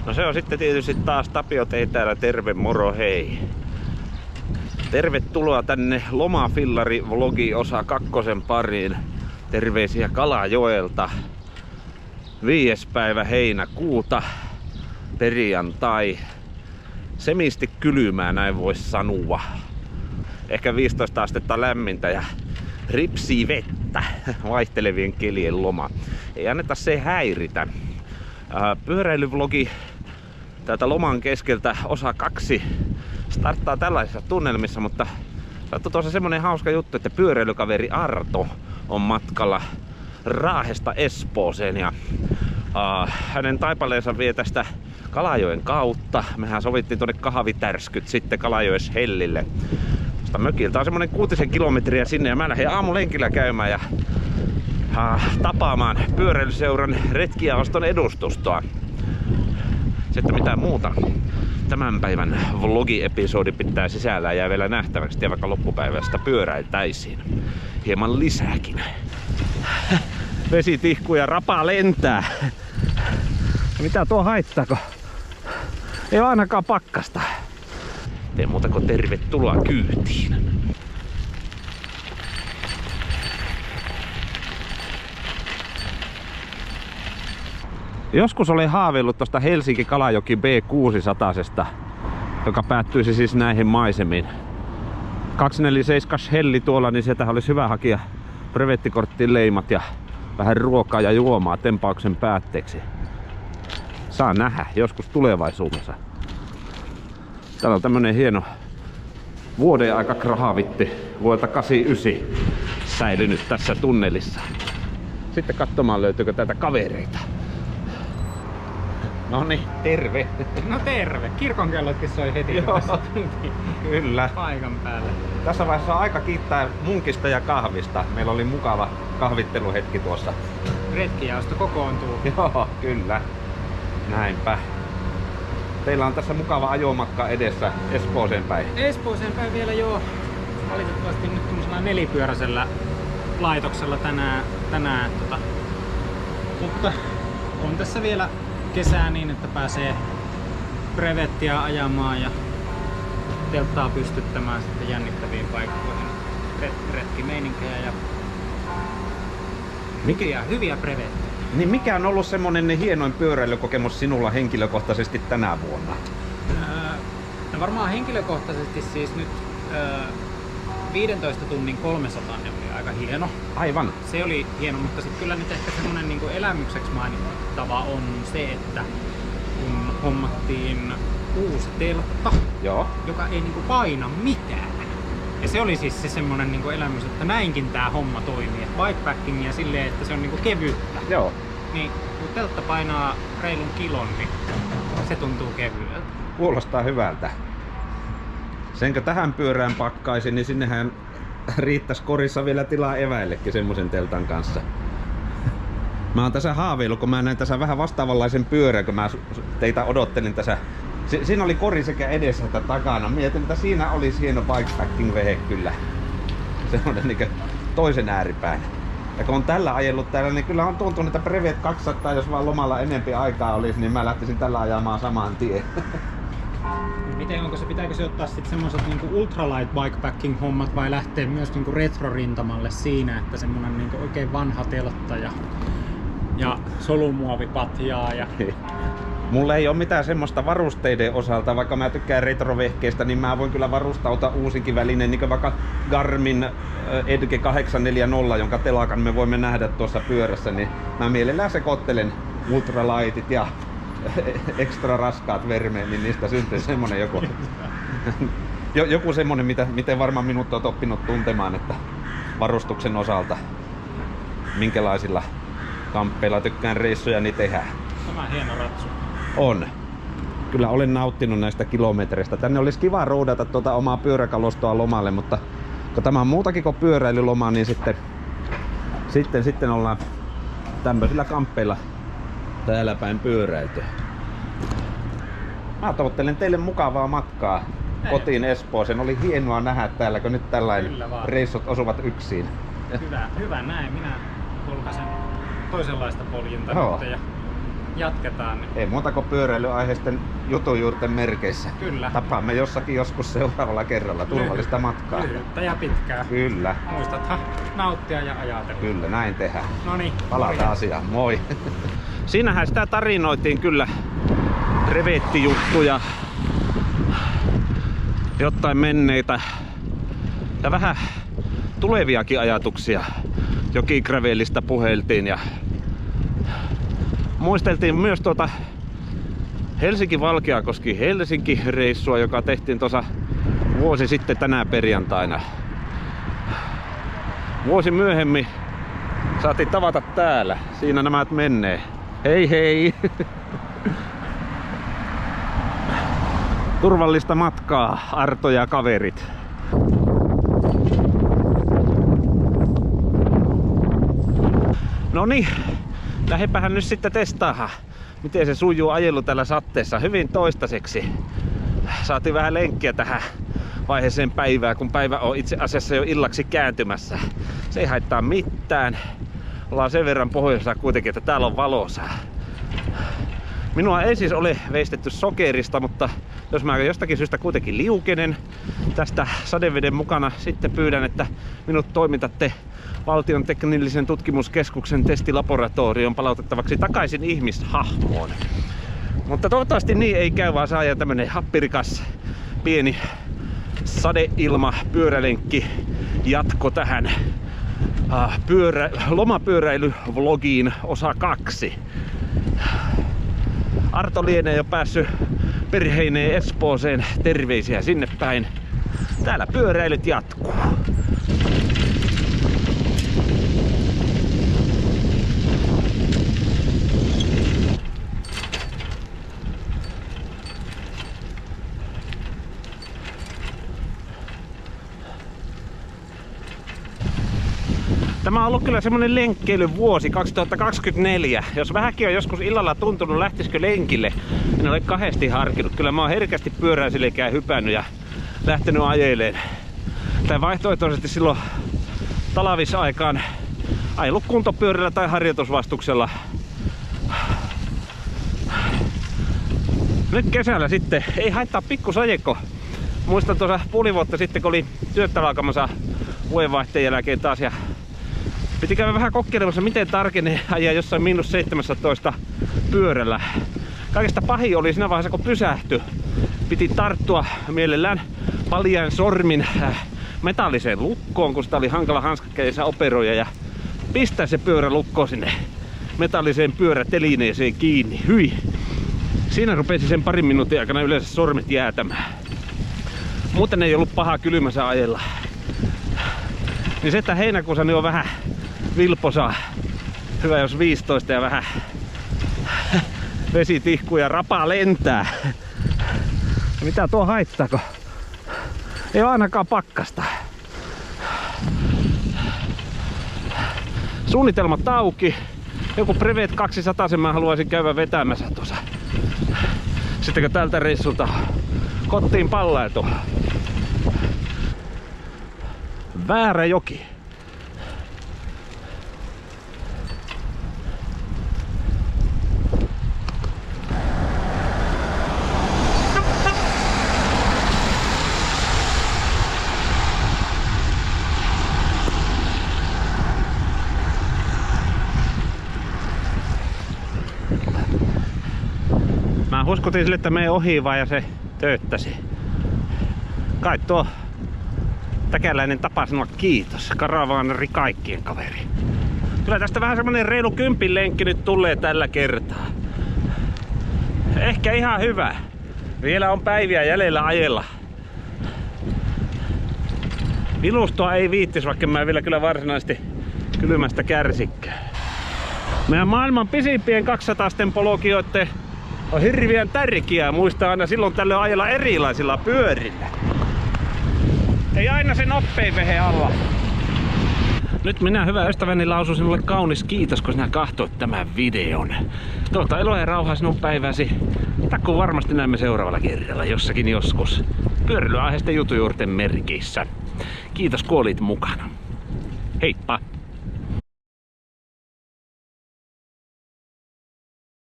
No se on sitten tietysti taas Tapio Tei täällä, terve moro hei. Tervetuloa tänne Lomafillari vlogi osa 2 pariin. Terveisiä Kalajoelta. 5. päivä heinäkuuta, perjantai. Semisti kylmää, näin voisi sanoa. Ehkä 15 astetta lämmintä ja ripsii vettä. Vaihtelevien kelien loma. Ei anneta se häiritä. Pyöräilyvlogi täältä loman keskeltä osa 2 starttaa tällaisissa tunnelmissa, mutta sattui tuossa semmonen hauska juttu, että pyöräilykaveri Arto on matkalla Raahesta Espooseen ja hänen taipaleensa vie tästä Kalajoen kautta. Mehän sovittiin tuonne kahvitärskyt sitten Kalajoes Hellille. Tuosta mökiltä on semmonen 6 kilometriä sinne ja mä lähden aamulenkillä käymään ja tapaamaan pyöräilyseuran retkijaoston edustustoa. Sitten mitään muuta tämän päivän vlogiepisodi pitää sisällään jää vielä nähtäväksi ja vaikka loppupäivästä pyöräiltäisiin hieman lisääkin. Vesi tihkuu ja rapa lentää. Mitä tuo haittaako? Ei ole ainakaan pakkasta. Ei muuta kuin tervetuloa kyytiin. Joskus olen haaveillut tuosta Helsinki-Kalajoki B600, joka päättyisi siis näihin maisemiin. 247 Helli tuolla, niin sieltä olisi hyvä hakea brevettikorttiin leimat ja vähän ruokaa ja juomaa tempauksen päätteeksi. Saa nähdä joskus tulevaisuudessa. Täällä on tämmönen hieno vuoden aika krahavitti vuodelta 89 säilynyt tässä tunnelissa. Sitten katsomaan löytyykö täältä kavereita. Noniin, terve! No terve! Kirkonkellotkin soi heti. Joo, kyllä. Paikan päälle. Tässä vaiheessa on aika kiittää munkista ja kahvista. Meillä oli mukava kahvitteluhetki tuossa. Retkijaosto kokoontuu. Joo, kyllä. Näinpä. Teillä on tässä mukava ajomatka edessä Espooseen päin. Espooseen päin vielä joo. Valitettavasti nyt tämmöisellä nelipyöräisellä laitoksella tänään. Mutta on tässä vielä kesää niin, että pääsee brevettiä ajamaan ja telttaa pystyttämään sitten jännittäviin paikkoihin. Retkimeininkiä ja hyviä brevettiä. Niin mikä on ollut semmonen hienoin pyöräilykokemus sinulla henkilökohtaisesti tänä vuonna? No varmaan henkilökohtaisesti siis nyt 15 tunnin 300 oli aika hieno. Aivan. Se oli hieno, mutta sitten kyllä nyt ehkä semmonen niinku elämykseksi mainittava on se, että kun hommattiin uusi teltta, joo, joka ei niinku paina mitään. Ja se oli siis se semmonen niinku elämys, että näinkin tää homma toimii. Bikepackingia silleen, että se on niinku kevyttä. Joo. Niin kun teltta painaa reilun kilon, niin se tuntuu kevyeltä. Kuulostaa hyvältä. Senkö tähän pyörään pakkaisin, niin sinnehän riittäisi korissa vielä tilaa eväillekin semmosen teltan kanssa. Mä oon tässä haaveillut, kun mä näin tässä vähän vastaavanlaisen pyörän, kun mä teitä odottelin tässä. Siinä oli kori sekä edessä että takana. Mietin, että siinä olisi hieno bikepacking-vehe kyllä. Semmoinen niin toisen ääripään. Ja kun on tällä ajellut täällä, niin kyllä on tuntunut, että Brevet 200, jos vaan lomalla enempi aikaa olisi, niin mä lähtisin tällä ajamaan saman tien. Miten pitääkö se ottaa sitten semmoiset niinku ultralight bikepacking hommat vai lähteä myös niinku retrorintamalle siinä, että semmonen niinku oikein vanha teltta ja solumuovipatjaa ja Mulla ei ole mitään semmoista varusteiden osalta, vaikka mä tykkään retrovehkeistä, niin mä voin kyllä varustautua uusinkin välineen, niin kuin vaikka Garmin Edge 840, jonka telakan me voimme nähdä tuossa pyörässä, niin mä mielellään sekoittelen ultralightit ja ekstra raskaat vermeet, niin niistä syntyy semmonen joku semmonen, miten varmaan minut olet oppinut tuntemaan, että varustuksen osalta minkälaisilla kamppeilla tykkään reissujani tehdä. Tämä hieno ratsu. On. Kyllä olen nauttinut näistä kilometreistä. Tänne olisi kiva roudata tuota omaa pyöräkalustoa lomalle, mutta kun tämä on muutakin kuin pyöräilyloma, niin sitten ollaan tämmöisillä kamppeilla täällä päin pyöräilty. Mä toivottelen teille mukavaa matkaa kotiin Espooseen. Oli hienoa nähdä täällä, kun nyt tällainen reissut osuvat yksin. Hyvä näin. Minä polkaisen toisenlaista poljinta nyt ja jatketaan. Ei muuta kuin pyöräilyaiheisten jutujuurten merkeissä. Kyllä. Tapaamme jossakin joskus seuraavalla kerralla. Turvallista matkaa. Lyhyttä ja pitkää. Kyllä. Muistathan nauttia ja ajatella. Kyllä, näin tehdään. Noniin. Palataan asiaan. Moi. Siinähän sitä tarinoitiin kyllä revettijuttuja, jotain menneitä ja vähän tuleviakin ajatuksia. Jokigravelista puheltiin ja muisteltiin myös Helsinki-Valkeakoski-Helsinki-reissua, joka tehtiin tuossa vuosi sitten tänä perjantaina. Vuosi myöhemmin saatiin tavata täällä. Siinä nämä menee. Hei hei! Turvallista matkaa, Arto ja kaverit. Noniin, lähdepähän nyt sitten testaamaan, miten se sujuu ajelu täällä sateessa. Hyvin toistaiseksi. Saatiin vähän lenkkiä tähän vaiheeseen päivää, kun päivä on itse asiassa jo illaksi kääntymässä. Se ei haittaa mitään. Ollaan sen verran pohjoisessa kuitenkin, että täällä on valosaa. Minua ei siis ole veistetty sokerista, mutta jos mä jostakin syystä kuitenkin liukenen tästä sadeveden mukana, sitten pyydän, että minut toimitatte Valtion teknillisen tutkimuskeskuksen testilaboratorioon palautettavaksi takaisin ihmishahmoon. Mutta toivottavasti niin ei käy, vaan saadaan tämmönen happirikas pieni sadeilma pyörälenkki jatko tähän lomapyöräilyvlogiin osa 2. Arto lienee jo päässyt perheineen Espooseen, terveisiä sinne päin. Täällä pyöräilyt jatkuu. Tämä on ollut kyllä semmonen lenkkeilyvuosi 2024. Jos vähänkin on joskus illalla tuntunut lähtisikö lenkille, en ole kahdesti harkinnut. Kyllä mä oon herkästi pyöräisilekään hypännyt ja lähtenyt ajeleen. Tai vaihtoehtoisesti silloin talvisaikaan ajellut kuntopyörällä tai harjoitusvastuksella. Nyt kesällä sitten ei haittaa pikkusajekko. Muistan tuossa puoli vuotta sitten, kun oli työtä alkamassa vuodenvaihteen jälkeen taas ja piti käydä vähän kokeilemassa, miten tarkenee ajaa jossain -17 pyörällä. Kaikesta pahin oli siinä vaiheessa, kun pysähtyi. Piti tarttua mielellään paljain sormin metalliseen lukkoon, kun sitä oli hankala hanskakädessä operoida ja pistää se pyörä lukkoon sinne metalliseen pyörätelineeseen kiinni. Hyi! Siinä rupesi sen parin minuutin aikana yleensä sormet jäätämään. Muuten ei ollut paha kylmässä ajella. Niin se, että heinäkuussa niin on vähän vilposaa. Hyvä jos 15 ja vähän vesi tihkuu ja rapa lentää. Mitä tuo haittaako? Ei ole ainakaan pakkasta. Suunnitelmat auki. Joku Prevet 200 mä haluaisin käydä vetämässä tuossa. Sitten kun tältä reissulta kotiin pallailtu. Väärä joki. Mä huskutin sille, että mene ohi vaan ja se tööttäsi. Kai tuo täkäläinen tapa sanoa kiitos. Karavaanari kaikkien kaveri. Kyllä tästä vähän semmonen reilu 10 lenkki nyt tulee tällä kertaa. Ehkä ihan hyvä. Vielä on päiviä jäljellä ajella. Vilustua ei viittis, vaikka mä vielä kyllä varsinaisesti kylmästä kärsikään. Meidän maailman pisimpien 200-sten polkioiden on hirveän tärkeää muistaa aina silloin tällöin ajella erilaisilla pyörillä. Ei aina se nopein vehe alla. Nyt minä, hyvä ystäväni, lausun sinulle kaunis kiitos, kun sinä katsoit tämän videon. Toivotan iloa ja rauhaa sinun päiväsi. Takku varmasti näemme seuraavalla kerralla jossakin joskus pyöräilyaiheisten jutujuurten merkissä. Kiitos kun olit mukana. Heippa!